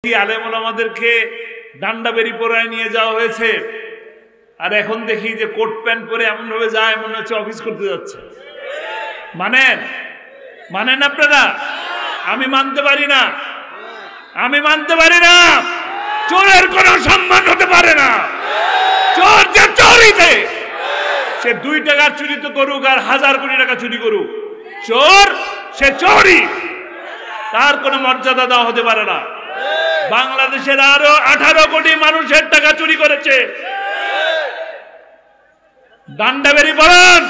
আলেম ওলামাদেরকে ডান্ডা বেরি পরায় নিয়ে যাওয়া হয়েছে, আর এখন দেখি যে কোট প্যান্ট পরে এমন ভাবে যায় মনে হচ্ছে অফিস করতে যাচ্ছে। মানেন মানেন আপনারা? আমি মানতে পারি না, আমি মানতে পারি না। চোরের কোনো সম্মান হতে পারে না। চোর যে চোরিতে, সে 2 টাকা চুরি তো করুক আর 1000 কোটি টাকা চুরি করুক, চোর সে চোরই, তার কোনো মর্যাদা দেওয়া হতে পারে না। বাংলাদেশের আরো 18 কোটি মানুষের টাকা চুরি করেছে। ডান্ডা বেরি পরান,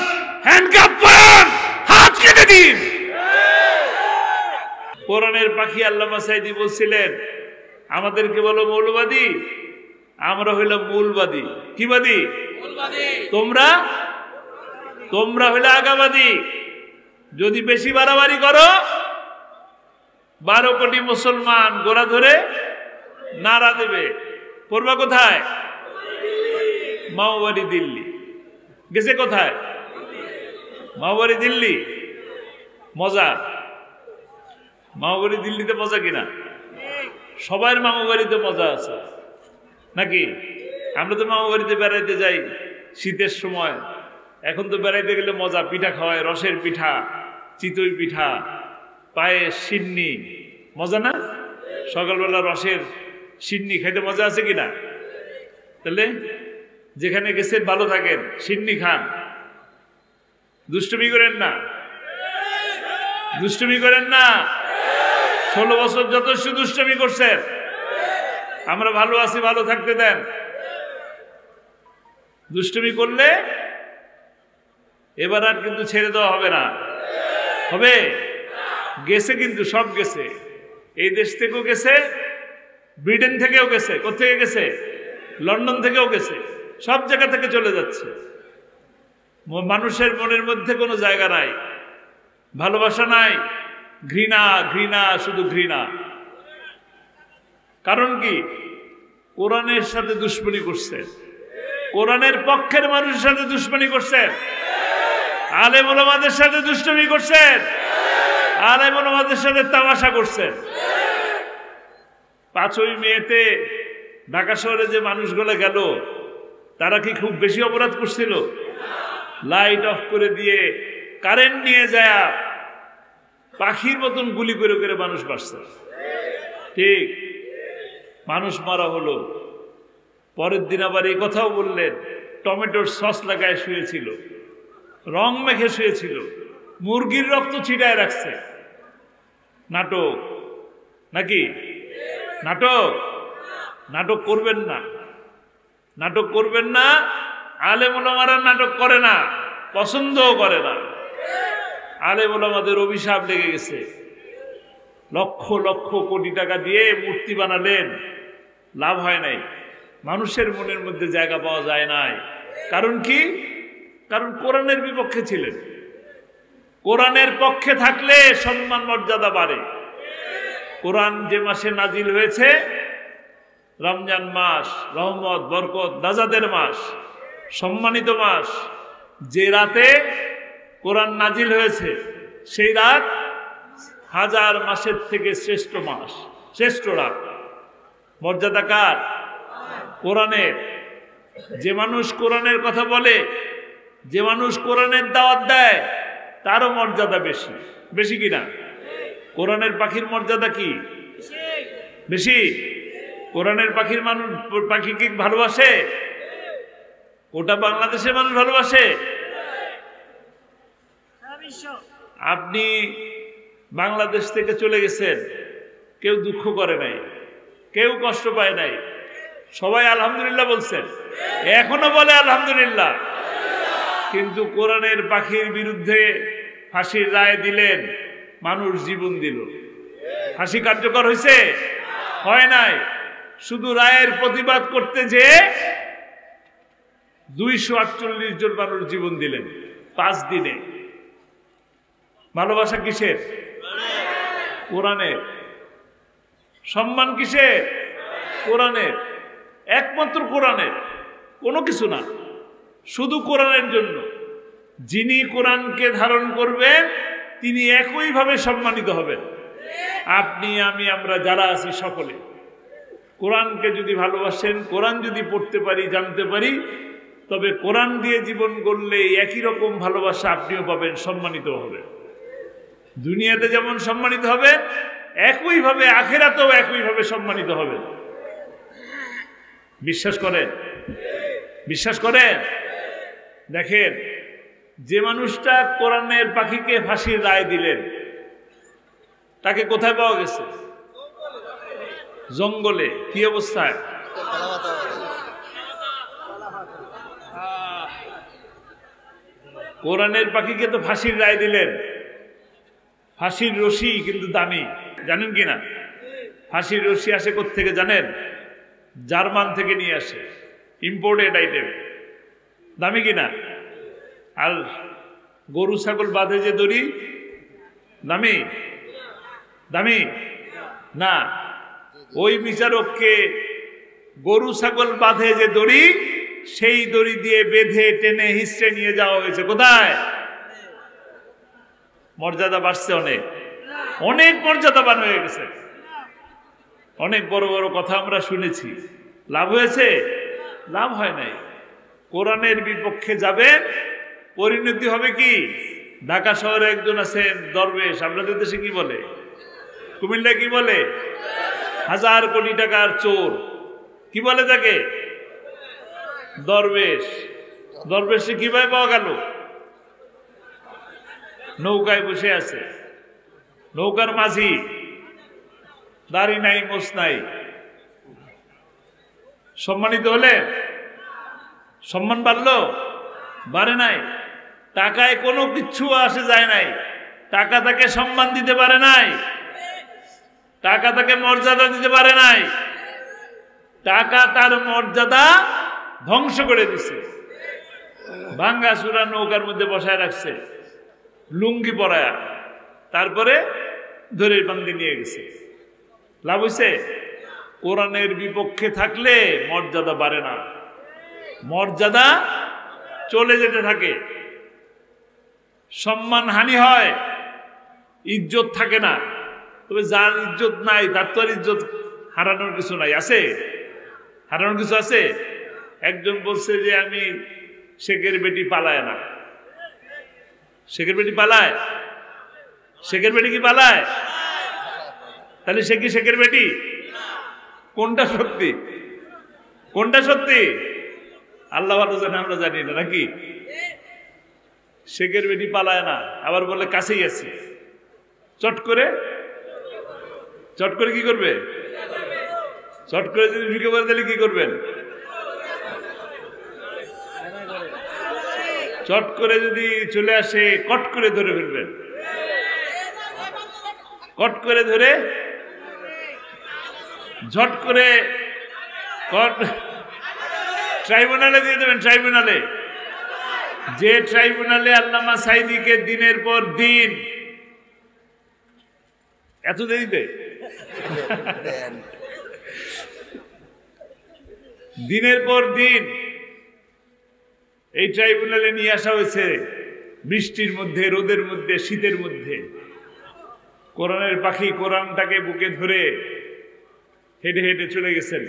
হ্যান্ডকাপ পরান, হাত কেটে দিন। কোরআনের পাখি আল্লামা সাইদি বলছিলেন, আমাদেরকে বলো মৌলবাদী, আমরা হইলাম মূলবাদী। কি বাদী? তোমরা হইলে আগাবাদী। যদি বেশি বাড়াবাড়ি করো, 12 কোটি মুসলমান গোড়া ধরে নারা দেবে। পড়বা কোথায়? মাওবাড়ি দিল্লি। গেছে কোথায়? মাওবাড়ি দিল্লি। মজা? মাওবাড়ি দিল্লিতে মজা কিনা? সবার মামাবাড়িতে মজা আছে নাকি? আমরা তো মামাবাড়িতে বেড়াইতে যাই শীতের সময়। এখন তো বেড়াইতে গেলে মজা, পিঠা খাওয়ায়, রসের পিঠা, চিতই পিঠা, পায়েস, সিন্নি। মজা না? সকালবেলা রসের সিন্নি খাইতে মজা আছে কিনা? তাহলে যেখানে গেছেন ভালো থাকেন, সিন্নি খান, দুষ্টুমি করেন না, দুষ্টুমি করেন না। 16 বছর যথেষ্ট দুষ্টুমি করছেন। আমরা ভালো আছি, ভালো থাকতে দেন। দুষ্টুমি করলে এবার আর কিন্তু ছেড়ে দেওয়া হবে না। হবে? গেছে কিন্তু, সব গেছে। এই দেশ থেকেও গেছে, ব্রিটেন থেকেও গেছে। কোথেকে গেছে? লন্ডন থেকেও গেছে। সব জায়গা থেকে চলে যাচ্ছে। মানুষের মনের মধ্যে কোনো জায়গা নাই, ভালোবাসা নাই, ঘৃণা, ঘৃণা, শুধু ঘৃণা। কারণ কি? কোরআনের সাথে দুশ্মনী করছেন, কোরআনের পক্ষের মানুষের সাথে দুশ্মনী করছেন, আলেম ওলামাদের সাথে দুষ্টুমি করছেন, আলেম ওলামাদের সাথে তামাশা করছেন। 5ই মেতে ঢাকা শহরে যে মানুষগুলো গেল, তারা কি খুব বেশি অপরাধ করছিল? লাইট অফ করে দিয়ে, কারেন্ট নিয়ে যায়, পাখির মতন গুলি করে করে মানুষ মারছে। ঠিক, মানুষ মারা হলো। পরের দিন আবার এই কথাও বললেন, টমেটোর সস লাগায় শুয়েছিল, রং মেখে শুয়েছিল, মুরগির রক্ত ছিটায় রাখছে। নাটক নাকি? নাটক? নাটক করবেন না, নাটক করবেন না। আলেম ওলামারা নাটক করে না, পছন্দও করে না। আলেম ওলামাদের অভিশাপ লেগে গেছে। লক্ষ লক্ষ কোটি টাকা দিয়ে মূর্তি বানালেন, লাভ হয় নাই। মানুষের মনের মধ্যে জায়গা পাওয়া যায় নাই। কারণ কি? কারণ কোরআনের বিপক্ষে ছিলেন। কোরআনের পক্ষে থাকলে সম্মান মর্যাদা বাড়ে। কোরআন যে মাসে নাজিল হয়েছে, রমজান মাস, রহমত, বরকত, নাজাতের মাস, সম্মানিত মাস, যে রাতে কোরআন নাজিল হয়েছে, সেই রাত 1000 মাসের থেকে শ্রেষ্ঠ মাস, শ্রেষ্ঠ রাত। মর্যাদা কার? কোরআনের। যে মানুষ কোরআনের কথা বলে, যে মানুষ কোরআনের দাওয়াত দেয়, তারও মর্যাদা বেশি। বেশি কিনা? কোরআনের পাখির মর্যাদা কি বেশি? কোরআনের পাখির মানুষ, পাখি কি ভালোবাসে? ওটা বাংলাদেশের মানুষ ভালোবাসে। আপনি বাংলাদেশ থেকে চলে গেছেন, কেউ দুঃখ করে নাই, কেউ কষ্ট পায় নাই, সবাই আলহামদুলিল্লাহ বলছেন, এখনো বলে আলহামদুলিল্লাহ। কিন্তু কোরআনের পাখির বিরুদ্ধে ফাঁসির রায় দিলেন, মানুষ জীবন দিল। ফাঁসি কার্যকর হয়েছে? হয় নাই। শুধু রায়ের প্রতিবাদ করতে যে 248 জন মানুষ জীবন দিলেন 5 দিনে। ভালোবাসা কিসের? কোরআনের। সম্মান কিসের? কোরআনের। একমাত্র কোরআনের, কোনো কিছু না, শুধু কোরআনের জন্য। যিনি কোরআনকে ধারণ করবেন, তিনি একইভাবে সম্মানিত হবেন। আপনি, আমি, আমরা যারা আছি সকলে কোরআনকে যদি ভালোবাসেন, কোরআন যদি পড়তে পারি, জানতে পারি, তবে কোরআন দিয়ে জীবন গড়লে একই রকম ভালোবাসা আপনিও পাবেন, সম্মানিত হবে। দুনিয়াতে যেমন সম্মানিত হবে, একইভাবে আখিরাতেও একইভাবে সম্মানিত হবে। বিশ্বাস করেন? বিশ্বাস করেন? দেখেন, যে মানুষটা কোরআনের পাখিকে ফাঁসির রায় দিলেন, তাকে কোথায় পাওয়া গেছে? জঙ্গলে। কি অবস্থায়? কোরআনের পাখিকে তো ফাঁসির রায় দিলেন। ফাঁসির রশি কিন্তু দামি, জানেন কি না? ফাঁসির রশি আসে কোত্থেকে জানেন? জার্মান থেকে নিয়ে আসে, ইম্পোর্টেড আইটেম। দামি কিনা? আর গরু ছাগল বাঁধে যে দড়ি, দামি? দামি না। ওই বিচারককে গরু ছাগল বাঁধে যে দড়ি, সেই দড়ি দিয়ে বেঁধে টেনে হিস্ট্রে নিয়ে যাওয়া হয়েছে। কোথায়? মর্যাদা বাড়ছে, অনেক অনেক মর্যাদাবান হয়ে গেছে। অনেক বড় বড় কথা আমরা শুনেছি, লাভ হয়েছে? লাভ হয় নাই। কোরআনের বিপক্ষে যাবেন, পরিণতি হবে কি? ঢাকা শহরে একজন আছেন দরবেশ, আপনাদের দেশে কি বলে, কুমিল্লা কি বলে, 1000 কোটি টাকার চোর। কি বলে তাকে? দরবেশ। দরবেশে কিভাবে পাওয়া গেল? নৌকায় বসে আছে, নৌকার মাঝি, দাড়ি নাই, মোছ নাই। সম্মানিত হলে সম্মান বাড়লো? বাড়ে নাই। টাকায় কোনো কিচ্ছু আসে যায় নাই। টাকা তাকে সম্মান দিতে পারে নাই, টাকা তাকে মর্যাদা দিতে পারে নাই। টাকা তার মর্যাদা ধ্বংস করে দিছে। ভাঙ্গা চূড়া নৌকার মধ্যে বসায় রাখছে, লুঙ্গি পরায়া, তারপরে ধরে বান্ধে নিয়ে গেছে। লাভ হইছে? কোরআনের বিপক্ষে থাকলে মর্যাদা বাড়ে না, মর্যাদা চলে যেতে থাকে, সম্মান হানি হয়, ইজ্জত থাকে না। তবে যার ইজ্জত নাই, তার তো আর ইজ্জত হারানোর কিছু নাই। আছে? হারানোর কিছু আছে? একজন বলছে যে আমি শেখের বেটি পালায় না। শেখের বেটি পালায়? শেখের বেটি কি পালায়? তাহলে সে কি শেখের বেটি? কোনটা সত্যি? কোনটা সত্যি? আল্লাহ ভালো জানে, আমরা জানি না, নাকি? শেখের বেটি পালায় না, আবার বলে কাছেই আছে। চট করে কি করবে? চট করে যদি ঢুকে পড়ে তাহলে কি করবেন? চট করে যদি চলে আসে, কট করে ধরে ফেলবেন। কট করে ধরে ঝট করে ট্রাইব্যুনালে দিয়ে দেবেন। ট্রাইব্যুনালে, যে ট্রাইব্যুনালে আল্লামা সাঈদীকে দিনের পর দিন, এত দেরিতে দিনের পর দিন এই ট্রাইব্যুনালে নিয়ে আসা হয়েছে, বৃষ্টির মধ্যে, রোদের মধ্যে, শীতের মধ্যে। কোরআনের পাখি কোরআনটাকে বুকে ধরে হেঁটে হেঁটে চলে গেছেন।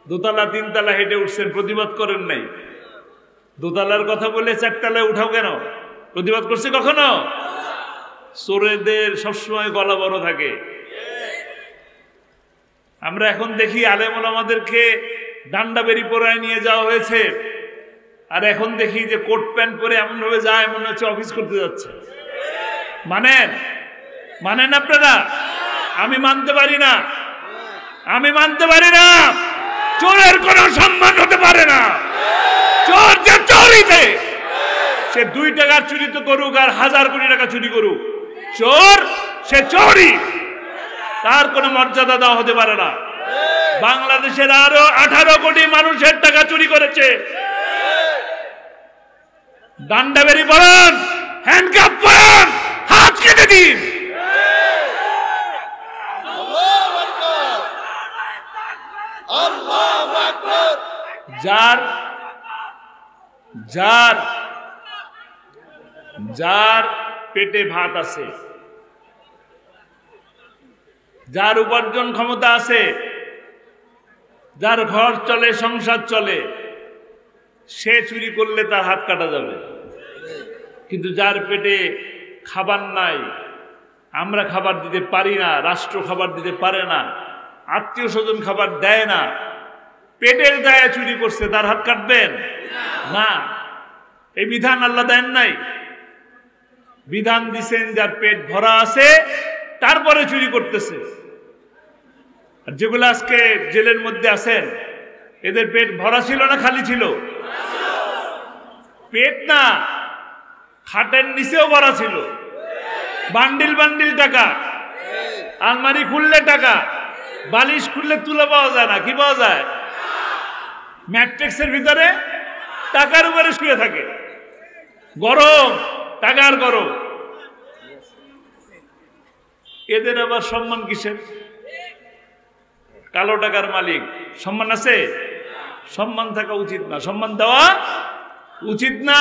দোতলা 3 তলা হেঁটে উঠছেন, প্রতিবাদ করেন নাই। দোতলার কথা বলে 4 তলায় উঠাও কেন? প্রতিবাদ করছে কখনো? চোরেদের সবসময় গলা বড় থাকে। আমরা এখন দেখি আলেম ওলামাদেরকে ডান্ডা বেরি পরায় নিয়ে যাওয়া হয়েছে, আর এখন দেখি যে কোট প্যান্ট পরে এমন ভাবে যায় মনে হচ্ছে অফিস করতে যাচ্ছে। মানেন? মানেন আপনারা? আমি মানতে পারি না, আমি মানতে পারি না। চোরের কোনো সম্মান হতে পারে না। চোর যে চোরিতে, সে 2 টাকার চুরি তো করুক আর 1000 কোটি টাকা চুরি করুক, চোর সে চোরই, তার কোনো মর্যাদা দেওয়া হতে পারে না। বাংলাদেশের আরো 18 কোটি মানুষের টাকা চুরি করেছে। ডান্ডা বেরি পরান, হ্যান্ডকাপ পরান, হাত কেটে দিন। যার যার যার পেটে ভাত আছে, যার উপার্জন ক্ষমতা আছে, যার ঘর চলে, সংসার চলে, সে চুরি করলে তার হাত কাটা যাবে। কিন্তু যার পেটে খাবার নাই, আমরা খাবার দিতে পারি না, রাষ্ট্র খাবার দিতে পারে না, আত্মীয় স্বজন খাবার দেয় না, পেটের দায়ে চুরি করছে, তার হাত কাটবেন না। এই বিধান আল্লাহ দেন নাই। বিধান দিছেন যার পেট ভরা আছে তারপরে চুরি করতেছে। আর যেগুলো আজকে জেলের মধ্যে আছেন, এদের পেট ভরা ছিল না খালি ছিল? পেট না, খাটের নিচেও ভরা ছিল, বান্ডিল বান্ডিল টাকা, আলমারি খুললে টাকা, বালিশ খুললে তুলে পাওয়া যায় না, কি পাওয়া যায়? ম্যাট্রিক্সের ভিতরে টাকার উপরে শুয়ে থাকে, গরম, টাকার গরম। এদের আবার সম্মান কিসের? কালো টাকার মালিক, সম্মান আছে? সম্মান থাকা উচিত না, সম্মান দেওয়া উচিত না।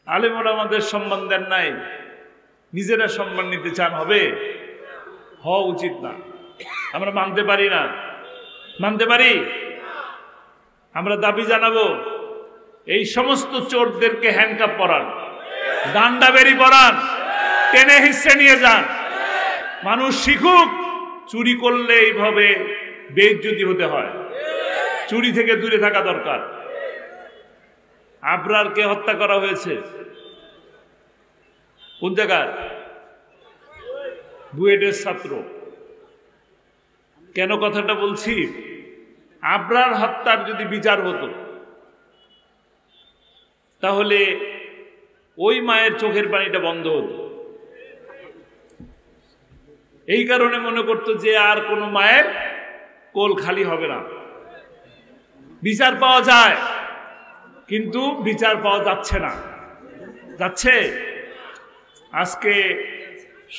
আলেমরা আমাদের সম্মান দেন নাই, নিজেরা সম্মান নিতে চান, হবে? হওয়া উচিত না। আমরা মানতে পারি না, মানতে পারি। আমরা দাবি জানাবো, এই সমস্ত চোরদেরকে হ্যান্ডকাপ পরান, ডান্ডা বেরি পরান, টেনে হিস্সে নিয়ে যান। মানুষ শিখুক চুরি করলে এইভাবে বেইজ্জতি হতে হয়। চুরি থেকে দূরে থাকা দরকার। আবরারকে হত্যা করা হয়েছে কোন জায়গায়? বুয়েটের ছাত্র। কেন কথাটা বলছি? আবরার হত্যার যদি বিচার হতো তাহলে ওই মায়ের চোখের পানিটা বন্ধ হতো। এই কারণে মনে করতো যে আর কোনো মায়ের কোল খালি হবে না। বিচার পাওয়া যায়, কিন্তু বিচার পাওয়া যাচ্ছে না। যাচ্ছে। আজকে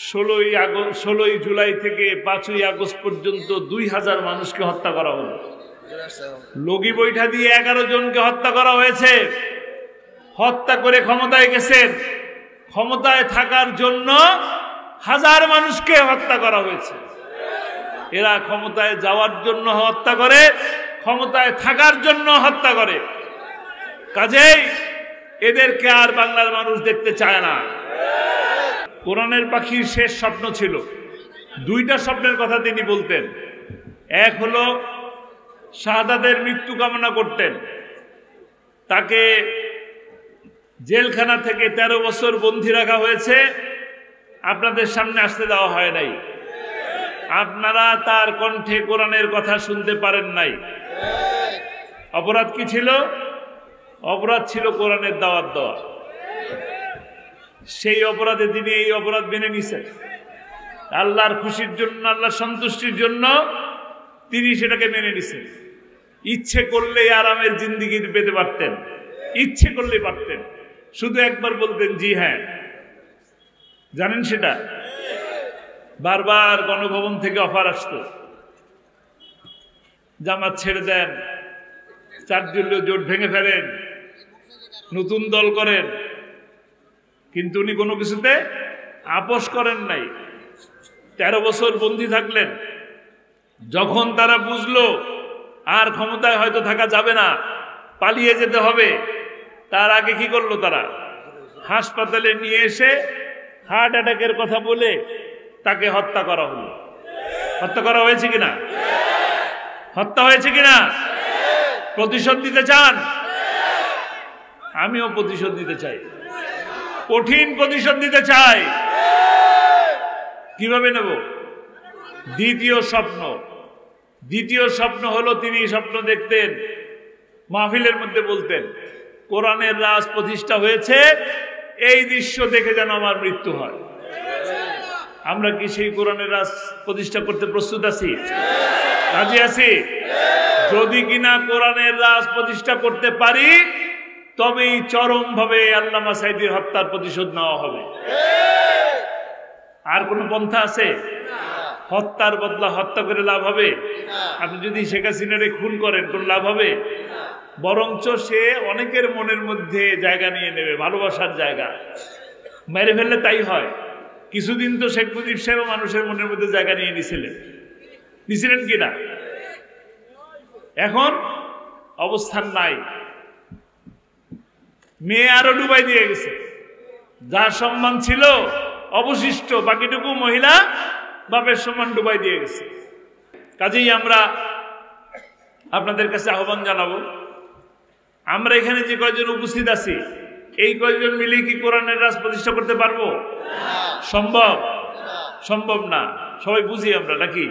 16ই জুলাই থেকে 5ই আগস্ট পর্যন্ত 2000 মানুষকে হত্যা করা হলো। লগি বৈঠা দিয়ে 11 জনকে হত্যা করা হয়েছে। হত্যা করে ক্ষমতায় গেছেন, ক্ষমতায় থাকার জন্য 1000 মানুষকে হত্যা করা হয়েছে। এরা ক্ষমতায় যাওয়ার জন্য হত্যা করে, ক্ষমতায় থাকার জন্য হত্যা করে। কাজেই এদেরকে আর বাংলার মানুষ দেখতে চায় না। কোরআনের পাখির শেষ স্বপ্ন ছিল, 2টা স্বপ্নের কথা তিনি বলতেন। এক হলো শাহাদাতের মৃত্যু কামনা করতেন, তাকে জেলখানা থেকে 13 বছর বন্দী রাখা হয়েছে, আপনাদের সামনে আসতে দেওয়া হয় নাই। আপনারা তার কণ্ঠে কোরআনের কথা শুনতে পারেন নাই। অপরাধ কি ছিল? অপরাধ ছিল কোরআনের দাওয়াত দেওয়া। সেই অপরাধে তিনি এই অপরাধ মেনে নিছেন। আল্লাহর খুশির জন্য, আল্লাহর সন্তুষ্টির জন্য তিনি সেটাকে মেনে নিছেন। ইচ্ছে করলেই আরামের জিন্দিগি পেতে পারতেন, ইচ্ছে করলেই পারতেন, শুধু একবার বলতেন জি হ্যাঁ। জানেন সেটা? বারবার গণভবন থেকে অফার আসতো, জামাত ছেড়ে দেন, 4 দলীয় জোট ভেঙে ফেলেন, নতুন দল করেন। কিন্তু উনি কোনো কিছুতে আপোষ করেন নাই। 13 বছর বন্দী থাকলেন। যখন তারা বুঝলো আর ক্ষমতায় হয়তো থাকা যাবে না, পালিয়ে যেতে হবে, তার আগে কি করলো? তারা হাসপাতালে নিয়ে এসে হার্ট অ্যাটাকের কথা বলে তাকে হত্যা করা হলো। হত্যা করা হয়েছে কিনা? হত্যা হয়েছে কিনা? প্রতিশোধ নিতে চান? আমিও প্রতিশোধ নিতে চাই, কঠিন প্রতিশোধ নিতে চাই। কিভাবে নেব? দ্বিতীয় স্বপ্ন হলো, তিনি স্বপ্ন দেখতেন, মাহফিলের মধ্যে বলতেন, কোরআনের রাজ প্রতিষ্ঠা হয়েছে, এই দৃশ্য দেখে যেন আমার মৃত্যু হয়। আমরা কি সেই কোরআনের রাজ প্রতিষ্ঠা করতে প্রস্তুত আছি? রাজি আছি? যদি কিনা কোরআনের রাজ প্রতিষ্ঠা করতে পারি, তবেই চরমভাবে আল্লামা সাঈদীর হত্যার প্রতিশোধ নেওয়া হবে। আর কোন পন্থা আছে? হত্যার বদলা হত্যা করে লাভ হবে? আপনি যদি শেখ হাসিনারে খুন করেন, কোন লাভ হবে? বরঞ্চ সে অনেকের মনের মধ্যে জায়গা নিয়ে নেবে, ভালোবাসার জায়গা। মেরে ফেললে তাই হয়। কিছুদিন তো শেখ মুজিব সাহেব মানুষের মনের মধ্যে জায়গা নিয়ে নিয়েছিলেন, দিছিলেন কিনা? এখন অবস্থান নাই। মেয়ে আরো ডুবাই দিয়ে গেছে। যার সম্মান ছিল অবশিষ্ট, বাকিটুকু মহিলা বাপের সম্মান ডুবাই দিয়ে গেছে। কাজেই আমরা আপনাদের কাছে আহ্বান জানাবো, আমরা এখানে যে কয়জন উপস্থিত আছি, এই কয়জন মিলে কি কোরআনের রাজ প্রতিষ্ঠা করতে পারবো? সম্ভব? সম্ভব না। সবাই বুঝি আমরা নাকি?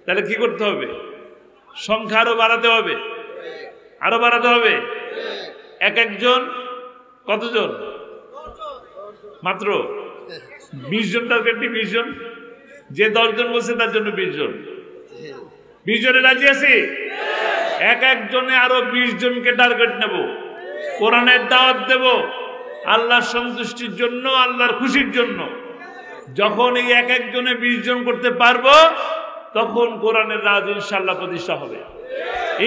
তাহলে কি করতে হবে? সংখ্যা আরো বাড়াতে হবে, আরো বাড়াতে হবে। এক একজন কতজন? মাত্র 20 জন টার্গেট, 20 জন। যে 10 জন বলছে তার জন্য 20 জন। 20 জনে রাজি আছি? এক একজনে আরো 20 জনকে টার্গেট নেব, কোরআনের দাওয়াত দেব, আল্লাহর সন্তুষ্টির জন্য, আল্লাহর খুশির জন্য। যখন এই এক একজনে 20 জন করতে পারবো, তখন কোরআনের রাজ ইনশাআল্লাহ প্রতিষ্ঠা হবে,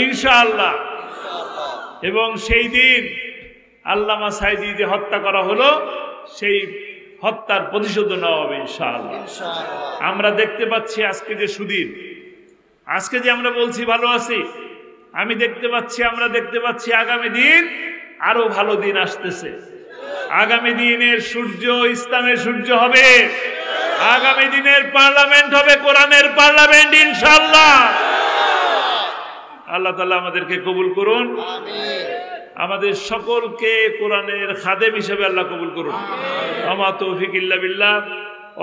ইনশাআল্লাহ। এবং সেই দিন আল্লামা সাঈদী যে হত্যা করা হলো, সেই হত্যার প্রতিশোধ নেওয়া হবে ইনশাআল্লাহ। আমরা দেখতে পাচ্ছি আজকে যে সুদিন, আজকে যে আমরা বলছি ভালো আছি, আমি দেখতে পাচ্ছি, আমরা দেখতে পাচ্ছি আগামী দিন আরো ভালো দিন আসতেছে। আগামী দিনের সূর্য ইসলামের সূর্য হবে। আগামী দিনের পার্লামেন্ট হবে কোরআনের পার্লামেন্ট ইনশাআল্লাহ। আল্লাহ তাআলা আমাদেরকে কবুল করুন, আমাদের সকলকে কোরআনের খাদেম হিসেবে আল্লাহ কবুল করুন। আমা তৌফিক ইল্লা বিল্লাহ।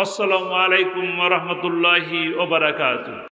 আসসালামু আলাইকুম ওয়া রাহমাতুল্লাহি ওয়া বারাকাতুহু।